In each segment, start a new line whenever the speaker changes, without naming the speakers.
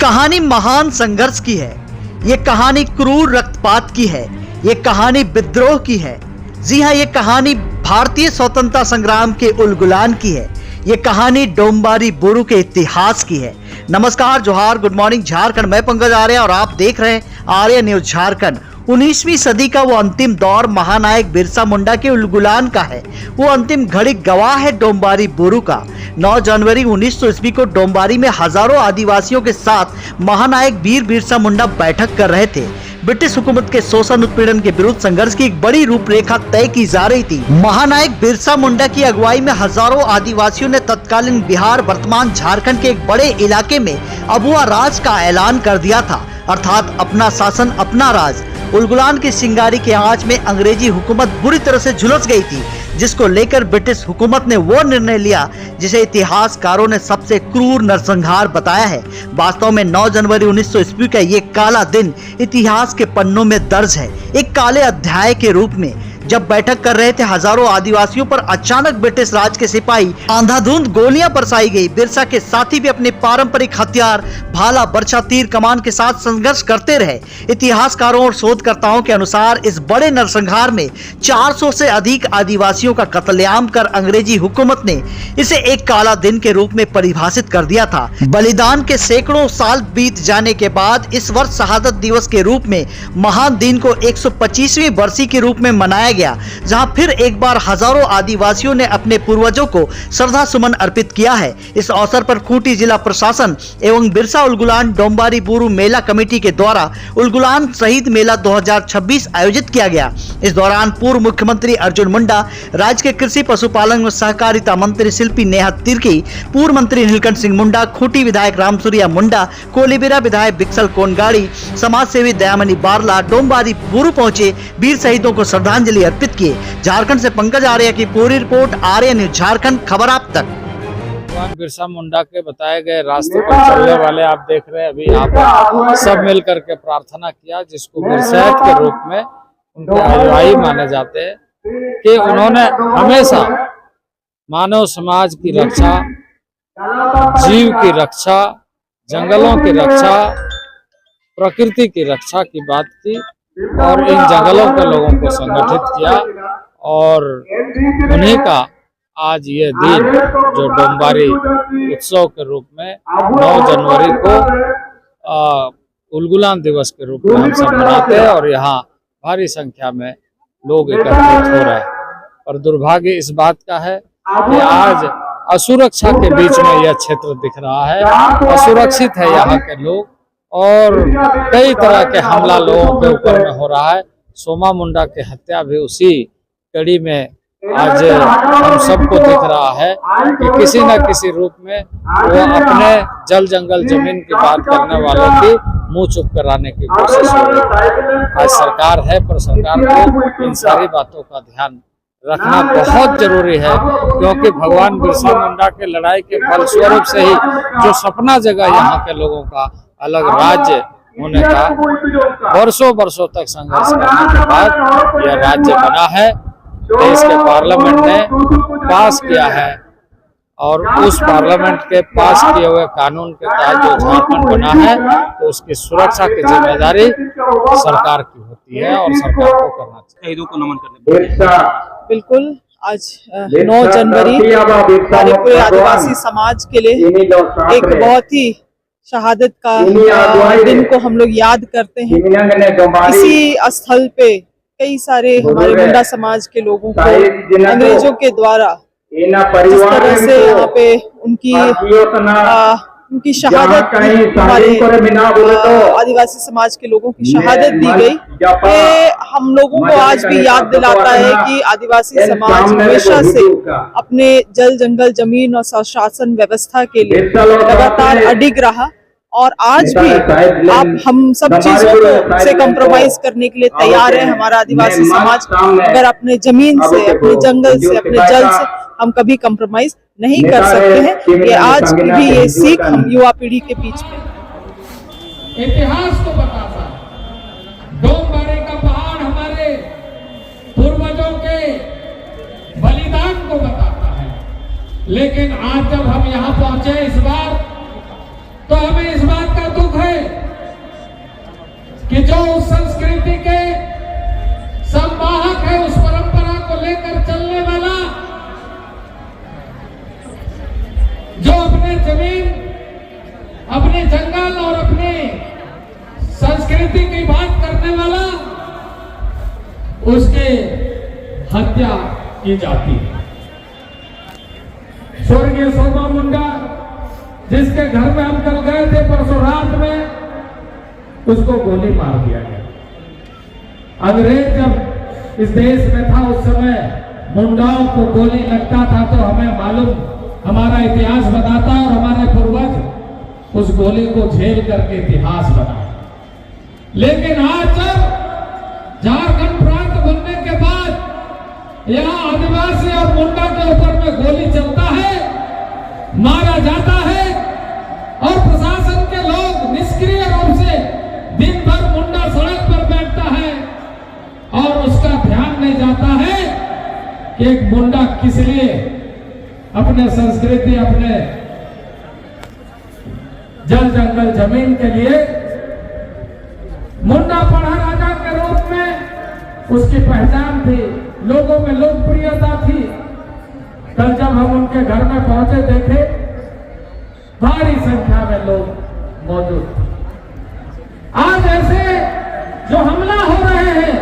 कहानी महान संघर्ष की है। ये कहानी क्रूर रक्तपात की है। ये कहानी विद्रोह की है। जी हाँ, ये कहानी भारतीय स्वतंत्रता संग्राम के उलगुलान की है। ये कहानी डोम्बारी बोरू के इतिहास की है। नमस्कार, जोहार, गुड मॉर्निंग झारखंड। मैं पंकज आर्य और आप देख रहे हैं आर्य न्यूज झारखंड। 19वीं सदी का वो अंतिम दौर महानायक बिरसा मुंडा के उलगुलान का है। वो अंतिम घड़ी गवाह है डोम्बारी बोरू का। 9 जनवरी 1900 ईस्वी को डोम्बारी में हजारों आदिवासियों के साथ महानायक वीर बिरसा मुंडा बैठक कर रहे थे। ब्रिटिश हुकूमत के शोषण उत्पीड़न के विरुद्ध संघर्ष की एक बड़ी रूपरेखा तय की जा रही थी। महानायक बिरसा मुंडा की अगुवाई में हजारों आदिवासियों ने तत्कालीन बिहार, वर्तमान झारखंड के एक बड़े इलाके में अबुआ राज का ऐलान कर दिया था, अर्थात अपना शासन अपना राज। उलगुलान की चिंगारी के आंच में अंग्रेजी हुकूमत बुरी तरह से झुलस गई थी, जिसको लेकर ब्रिटिश हुकूमत ने वो निर्णय लिया जिसे इतिहासकारों ने सबसे क्रूर नरसंहार बताया है। वास्तव में 9 जनवरी 1900 ईस्वी का ये काला दिन इतिहास के पन्नों में दर्ज है, एक काले अध्याय के रूप में। जब बैठक कर रहे थे हजारों आदिवासियों पर अचानक ब्रिटिश राज के सिपाही अंधाधुंध गोलियां बरसाई गई। बिरसा के साथी भी अपने पारंपरिक हथियार भाला, बर्छा, तीर कमान के साथ संघर्ष करते रहे। इतिहासकारों और शोधकर्ताओं के अनुसार इस बड़े नरसंहार में 400 से अधिक आदिवासियों का कत्लेआम कर अंग्रेजी हुकूमत ने इसे एक काला दिन के रूप में परिभाषित कर दिया था। बलिदान के सैकड़ों साल बीत जाने के बाद इस वर्ष शहादत दिवस के रूप में महान दिन को 125वीं बरसी के रूप में मनाया गया, जहां फिर एक बार हजारों आदिवासियों ने अपने पूर्वजों को श्रद्धा सुमन अर्पित किया है। इस अवसर पर खूंटी जिला प्रशासन एवं बिरसा उलगुलान डोम्बारी बोरू मेला कमेटी के द्वारा उलगुलान शहीद मेला 2026 आयोजित किया गया। इस दौरान पूर्व मुख्यमंत्री अर्जुन मुंडा, राज्य के कृषि, पशुपालन व सहकारिता मंत्री शिल्पी नेहा तिर्की, पूर्व मंत्री नीलकंठ सिंह मुंडा, खूंटी विधायक रामसूरिया मुंडा, कोलीबिरा विधायक बिक्सल कोनगाड़ी, समाज सेवी दयामणि बारला डोम्बारी बोरू पहुंचे, वीर शहीदों को श्रद्धांजलि अर्पित किए। झारखंड से पंकज आर्य की पूरी रिपोर्ट, आर्य न्यूज झारखंड, खबर आप तक।
भगवान बिरसा मुंडा के बताए गए रास्ते पर चलने वाले आप देख रहे हैं अभी यहाँ पर सब मिलकर के प्रार्थना किया, जिसको बिरसायत के रूप में उनके अनुयायी माने जाते हैं कि उन्होंने हमेशा मानव समाज की रक्षा, जीव की रक्षा, जंगलों की रक्षा, प्रकृति की रक्षा की बात की और इन जंगलों के लोगों को संगठित किया। और उन्हीं का आज ये दिन जो डोम्बारी उत्सव के रूप में 9 जनवरी को उलगुलान दिवस के रूप में हम सब मनाते हैं और यहाँ भारी संख्या में लोग एकत्रित हो रहे हैं। और दुर्भाग्य इस बात का है कि आज असुरक्षा के बीच में यह क्षेत्र दिख रहा है। असुरक्षित है यहाँ के लोग और कई तरह के हमला लोगों के ऊपर में हो रहा है। सोमा मुंडा की हत्या भी उसी कड़ी में आज हम सबको दिख रहा है कि किसी न किसी रूप में वो अपने जल जंगल जमीन की बात करने वालों की मुंह चुप कराने की कोशिश हो रही है। आज सरकार है, पर सरकार को इन सारी बातों का ध्यान रखना बहुत जरूरी है, क्योंकि भगवान बिरसा मुंडा के लड़ाई के फलस्वरूप से ही जो सपना जगा यहाँ के लोगों का अलग राज्य होने का, वर्षों तक संघर्ष करने के बाद यह राज्य बना है। देश के पार्लियामेंट ने पास किया है और उस पार्लियामेंट के पास किए हुए कानून के तहत जो झारखंड बना है, तो उसकी सुरक्षा की जिम्मेदारी सरकार की होती है और सरकार को करना चाहिए। शहीदों को नमन करने
बिल्कुल, आज 9 जनवरी हमारे पूरे आदिवासी समाज के लिए एक बहुत ही शहादत का दिन को हम लोग याद करते हैं। इसी स्थल पे कई सारे हमारे मुंडा समाज के लोगों को अंग्रेजों के द्वारा जिस तरह से यहाँ पे उनकी शहादत, हमारे आदिवासी समाज के लोगों की शहादत दी गई, ये हम लोगों को आज भी याद दिलाता है कि आदिवासी समाज हमेशा से अपने जल जंगल जमीन और शासन व्यवस्था के लिए लगातार अडिग रहा और आज भी आप हम सब चीजों को से कॉम्प्रोमाइज करने के लिए तैयार है। हमारा आदिवासी समाज अगर अपने जमीन से, अपने जंगल से, अपने जल से हम कभी कॉम्प्रोमाइज नहीं कर सकते हैं। ये आज भी ये सीख हम युवा पीढ़ी के बीच में
इतिहास को बताता है। डोम्बारी का पहाड़ हमारे पूर्वजों के बलिदान को बताता है। लेकिन आज जब हम यहाँ पहुंचे इस बार, तो हमें इस बात का दुख है जो उस संस्कृति के संवाहक है, उस परंपरा को लेकर चलने वाला, जो अपने जमीन, अपने जंगल और अपने संस्कृति की बात करने वाला, उसके हत्या की जाती है। स्वर्गीय सोमा मुंडा, जिसके घर में हम कल गए थे परसों रात में, उसको गोली मार दिया गया। अंग्रेज जब इस देश में था उस समय मुंडाओं को गोली लगता था, तो हमें मालूम, हमारा इतिहास बताता है और हमारे पूर्वज उस गोली को झेल करके इतिहास बनाए। लेकिन आज जब झारखंड प्रांत बनने के बाद यहाँ आदिवासी और मुंडा के ऊपर में गोली चलता है, मारा जाता है, और प्रशासन के लोग निष्क्रिय रूप से दिन भर मुंडा सड़क पर बैठता है और उसका ध्यान नहीं जाता है कि एक मुंडा किस लिए अपने संस्कृति, अपने जल जंगल जमीन के लिए, मुंडा पढ़ा राजा के रूप में उसकी पहचान थी, लोगों में लोकप्रियता थी। कल जब हम उनके घर में पहुंचे, देखे भारी संख्या में लोग मौजूद थे। आज ऐसे जो हमला हो रहे हैं,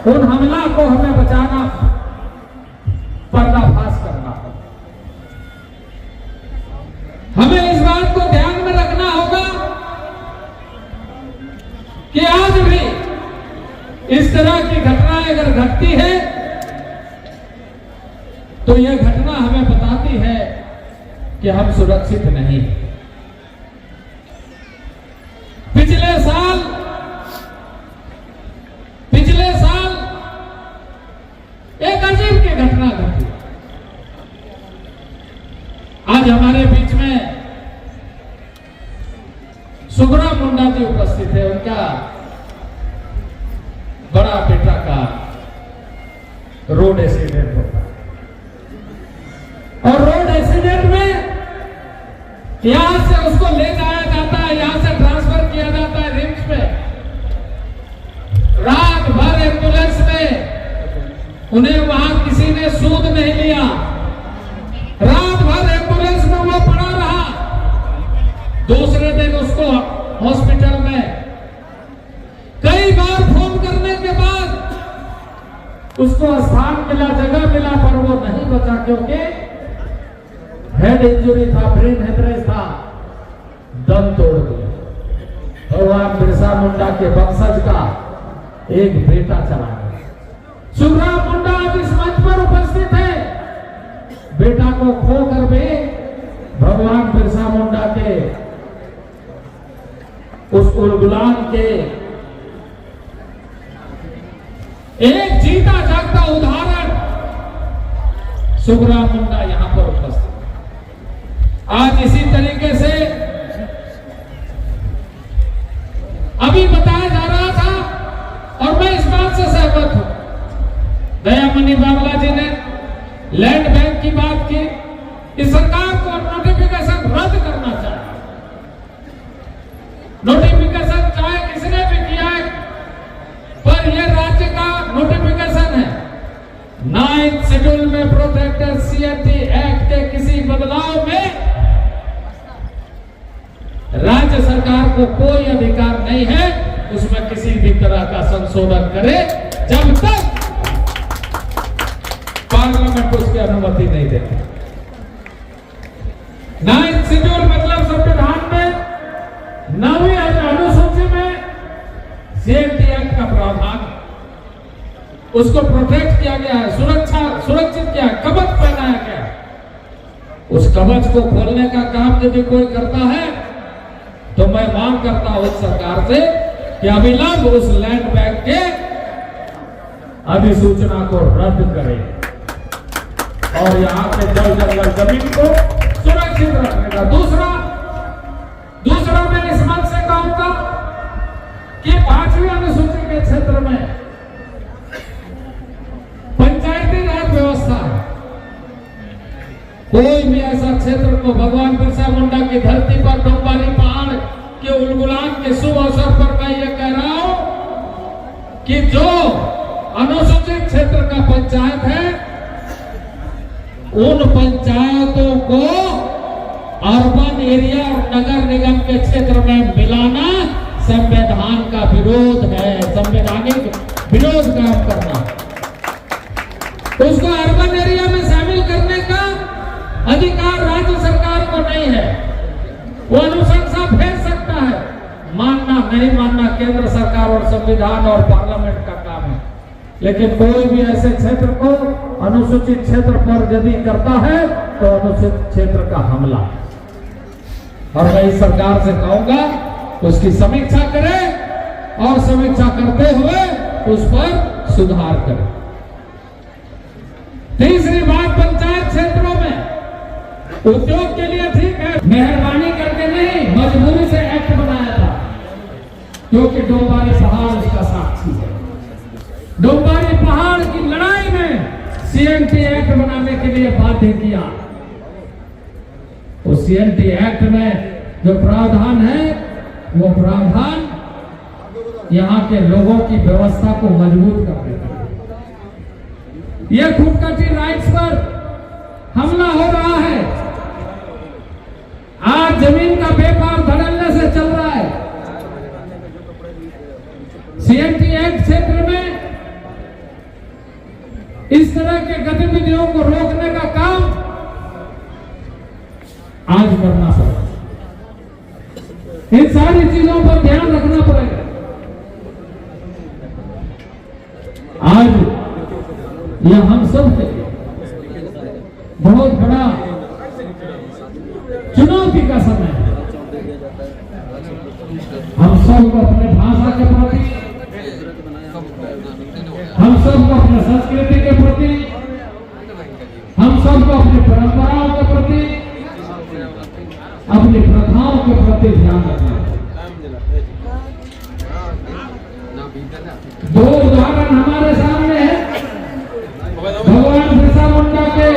उन हमला को हमें बचाना, पर्दाफाश करना होगा। हमें इस बात को ध्यान में रखना होगा कि आज भी इस तरह की घटनाएं अगर घटती है, तो यह घटना हमें बताती है कि हम सुरक्षित नहीं। पिछले साल एक अजीब की घटना घटी। आज हमारे बीच में सुगरा मुंडा जी उपस्थित है। उनका बड़ा बेटा का रोड एक्सीडेंट होता है, और रोड एक्सीडेंट में यहां से उसको ले जाया जाता है, यहां से ट्रांसफर किया जाता है रिम्स पे। रात भर एम्बुलेंस में उन्हें वहां किसी ने सूद नहीं लिया। रात भर एम्बुलेंस में वो पड़ा रहा। दूसरे दिन उसको हॉस्पिटल में कई बार फोन करने के बाद उसको स्थान मिला, जगह मिला, पर वो नहीं बचा, क्योंकि हेड इंजरी था, ब्रेन हेमरेज था, दम तोड़ दिया। भगवान बिरसा मुंडा के वंशज का एक बेटा चला गया। सुगरा मुंडा आज इस मंच पर उपस्थित है। बेटा को खोकर भी भगवान बिरसा मुंडा के उस उलगुलान के एक जीता जागता उदाहरण सुगरा मुंडा यहां पर उपस्थित। आज इसी तरीके से अभी बताया जा रहा था, और मैं इस बात से सहमत हूं, दयामणि बावला जी ने लैंड बैंक की बात की कि सरकार को नोटिफिकेशन रद्द करना चाहिए। नोटिफिकेशन चाहे किसने भी किया है, पर यह राज्य का नोटिफिकेशन है। 9th शेड्यूल में प्रोटेक्टेड सीएटी एक्ट के किसी बदलाव में राज्य सरकार को कोई अधिकार नहीं है उसमें किसी भी तरह का संशोधन करे, जब तक पार्लियामेंट उसकी अनुमति नहीं देती। 9th शेड्यूल मतलब संविधान में 9वीं अनुसूची में सीएटी एक्ट का प्रावधान, उसको प्रोटेक्ट किया गया है, सुरक्षित किया है, कवच पहनाया गया है। उस कवच को खोलने का काम यदि कोई करता है, तो मैं मांग करता हूं सरकार से कि अविलंब उस लैंड बैंक के अधिसूचना को रद्द करें और यहां पे जल जंगल जमीन को सुरक्षित रखने का। दूसरा मैं इस मंच से कहूंगा कि 5वीं अनुसूची के क्षेत्र में पंचायती राज व्यवस्था है। कोई भी ऐसा क्षेत्र को भगवान बिरसा मुंडा की धरती पर डोंबारी पहाड़ के उलगुलान के शुभ अवसर पर मैं ये कह रहा हूं कि जो अनुसूचित क्षेत्र का पंचायत है उन पंचायतों को अर्बन एरिया और नगर निगम के क्षेत्र में मिलाना संविधान का विरोध है, संवैधानिक विरोध काम करना। उसको अर्बन एरिया में शामिल करने का अधिकार राज्य सरकार को नहीं है। वो अनुशंसा भेज सकता है, मानना नहीं मानना केंद्र सरकार और संविधान और पार्लियामेंट का काम है। लेकिन कोई भी ऐसे क्षेत्र को अनुसूचित क्षेत्र पर यदि करता है तो अनुसूचित क्षेत्र का हमला। और मैं इस सरकार से कहूंगा उसकी समीक्षा करे और समीक्षा करते हुए उस पर सुधार करे। तीसरी बात, पंचायत क्षेत्रों में उद्योग के लिए ठीक है, मेहरबानी करके नहीं, मजबूरी से एक्ट बनाया था, क्योंकि डोंबारी पहाड़ उसका साक्षी है। डोंबारी पहाड़ की लड़ाई में सीएनटी एक्ट बनाने के लिए बाध्य किया। उस सीएनटी एक्ट में जो प्रावधान है वो प्रावधान यहाँ के लोगों की व्यवस्था को मजबूत करने के लिए। ये खुदकटी राइट्स पर हमला हो रहा है। आज जमीन का व्यापार धड़ल्ले से चल रहा है। सीएनटी एक्ट क्षेत्र में इस तरह के गतिविधियों को रोकने का काम आज करना पड़ेगा। इन सारी चीजों पर ध्यान रखना पड़ेगा। आज यह हम सब के बहुत बड़ा चुनौती का समय है। हम सबको अपने भाषा के प्रति, हम सबको अपने संस्कृति के प्रति, हम सबको अपनी परंपराओं के प्रति, अपनी प्रथाओं के प्रति ध्यान रखना। दो उदाहरण हमारे सामने है। भगवान बिरसा मुंडा के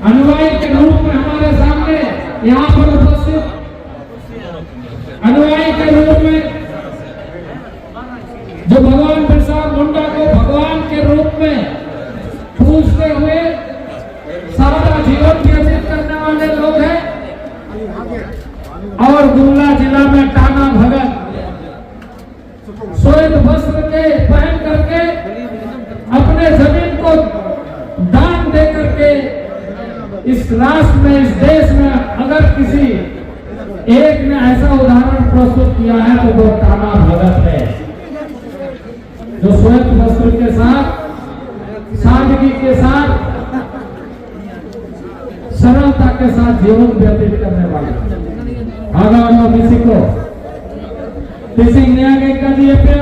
अनुयायी के रूप में हमारे सामने यहाँ पर उपस्थित अनुयायी के रूप में जो भगवान बिरसा मुंडा को भगवान के रूप में पूजते हुए सारा जीवन व्यतीत करने वाले लोग हैं। और गुमला जिला में टाना भगत श्वेत वस्त्र के पहन करके अपने जमीन को दान दे करके इस राष्ट्र में, इस देश में अगर किसी एक ने ऐसा उदाहरण प्रस्तुत किया है तो वो टाना भगत है, जो श्वेत वस्त्र के साथ, सादगी के साथ, सरलता के साथ जीवन व्यतीत करने वाले। आगा किसी को किसी न्याय का दिए पे